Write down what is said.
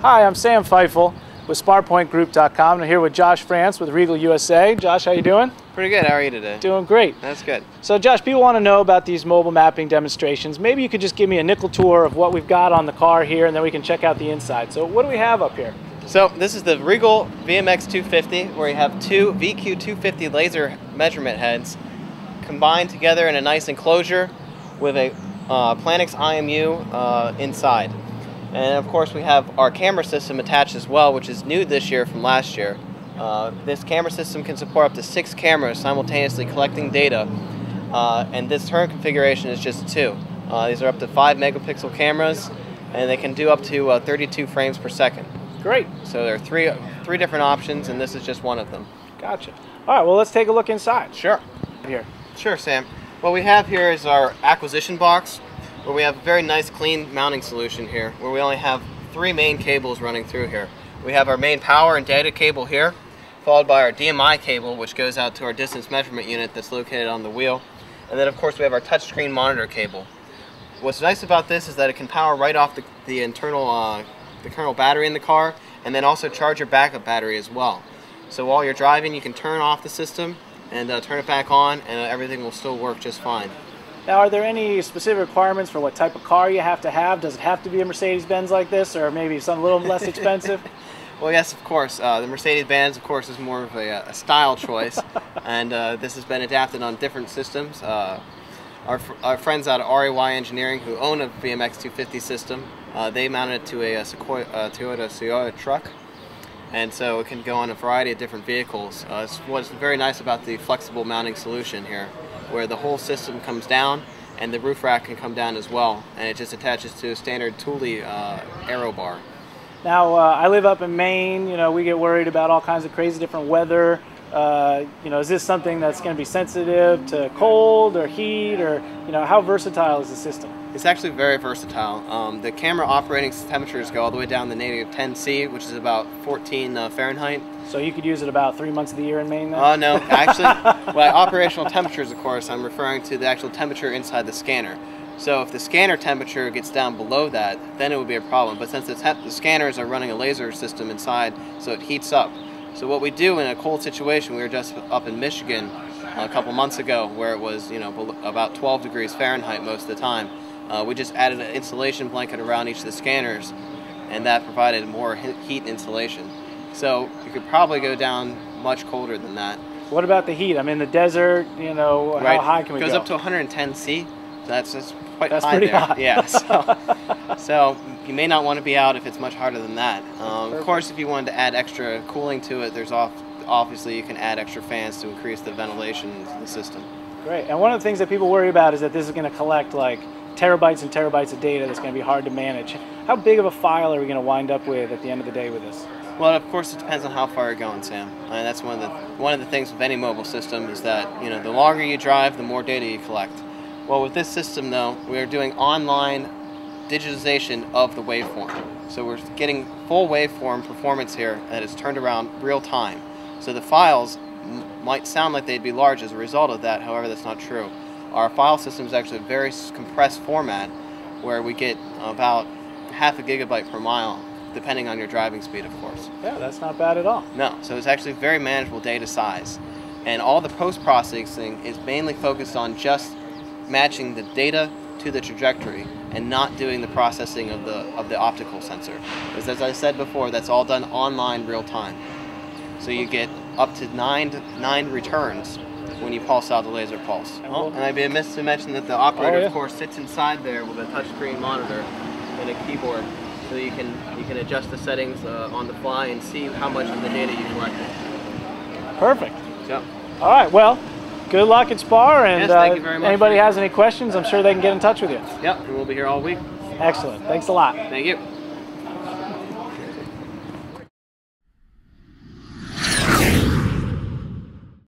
Hi, I'm Sam Feifel with SPARPointGroup.com. I'm here with Josh France with Regal USA. Josh, how you doing? Pretty good. How are you today? Doing great. That's good. So Josh, people want to know about these mobile mapping demonstrations. Maybe you could just give me a nickel tour of what we've got on the car here, and then we can check out the inside. So what do we have up here? So this is the Regal VMX 250, where you have two VQ 250 laser measurement heads combined together in a nice enclosure with a Planix IMU inside. And of course we have our camera system attached as well, which is new this year from last year. This camera system can support up to 6 cameras simultaneously collecting data, and this current configuration is just 2. These are up to 5 megapixel cameras, and they can do up to 32 frames per second. Great. So there are three different options, and this is just one of them. Gotcha. All right, well, let's take a look inside. Sure. Here. Sure, Sam. What we have here is our acquisition box, where we have a very nice clean mounting solution here, where we only have 3 main cables running through here. We have our main power and data cable here, followed by our DMI cable, which goes out to our distance measurement unit that's located on the wheel. And then of course we have our touchscreen monitor cable. What's nice about this is that it can power right off the internal battery in the car, and then also charge your backup battery as well. So while you're driving, you can turn off the system and turn it back on, and everything will still work just fine. Now, are there any specific requirements for what type of car you have to have? Does it have to be a Mercedes-Benz like this, or maybe something a little less expensive? Well, yes, of course. The Mercedes-Benz, of course, is more of a style choice, and this has been adapted on different systems. Our friends out of RAY Engineering, who own a VMX 250 system, they mounted it to a Toyota Sienna truck, and so it can go on a variety of different vehicles. What's very nice about the flexible mounting solution here, where the whole system comes down and the roof rack can come down as well, and it just attaches to a standard Thule aero bar. Now, I live up in Maine. You know, we get worried about all kinds of crazy different weather. You know, is this something that's going to be sensitive to cold or heat, or, you know, how versatile is the system? It's actually very versatile. The camera operating temperatures go all the way down to -10°C, which is about 14 Fahrenheit. So you could use it about 3 months of the year in Maine then? No, actually, by operational temperatures, of course, I'm referring to the actual temperature inside the scanner. So if the scanner temperature gets down below that, then it would be a problem. But since the scanners are running a laser system inside, so it heats up. So what we do in a cold situation, we were just up in Michigan a couple months ago, where it was, you know, about 12 degrees Fahrenheit most of the time. We just added an insulation blanket around each of the scanners, and that provided more heat insulation. So you could probably go down much colder than that. What about the heat? I'm in the desert, you know, right. How high can we go? It goes up to 110°C. That's quite That's high pretty there. hot. Yeah. So you may not want to be out if it's much hotter than that. Of course, if you wanted to add extra cooling to it, there's obviously you can add extra fans to increase the ventilation in the system. Great. And one of the things that people worry about is that this is going to collect like terabytes and terabytes of data that's going to be hard to manage. How big of a file are we going to wind up with at the end of the day with this? Well, of course, it depends on how far you're going, Sam. And that's one of the things with any mobile system is that, you know, the longer you drive, the more data you collect. Well, with this system, though, we are doing online digitization of the waveform. So we're getting full waveform performance here that is turned around real time. So the files might sound like they'd be large as a result of that. However, that's not true. Our file system is actually a very compressed format, where we get about ½ gigabyte per mile, depending on your driving speed, of course. Yeah, that's not bad at all. No, so it's actually very manageable data size. And all the post-processing is mainly focused on just matching the data to the trajectory and not doing the processing of the optical sensor. Because as I said before, that's all done online real time. So you get up to nine returns when you pulse out the laser pulse. Oh, and I'd be amiss to mention that the operator, of course, sits inside there with a touchscreen monitor and a keyboard, so you can adjust the settings on the fly and see how much of the data you collected. Perfect. Yep. All right. Well, good luck at SPAR, and yes, thank you very much. Anybody has any questions, I'm sure they can get in touch with you. Yep, and we'll be here all week. Excellent. Thanks a lot. Thank you.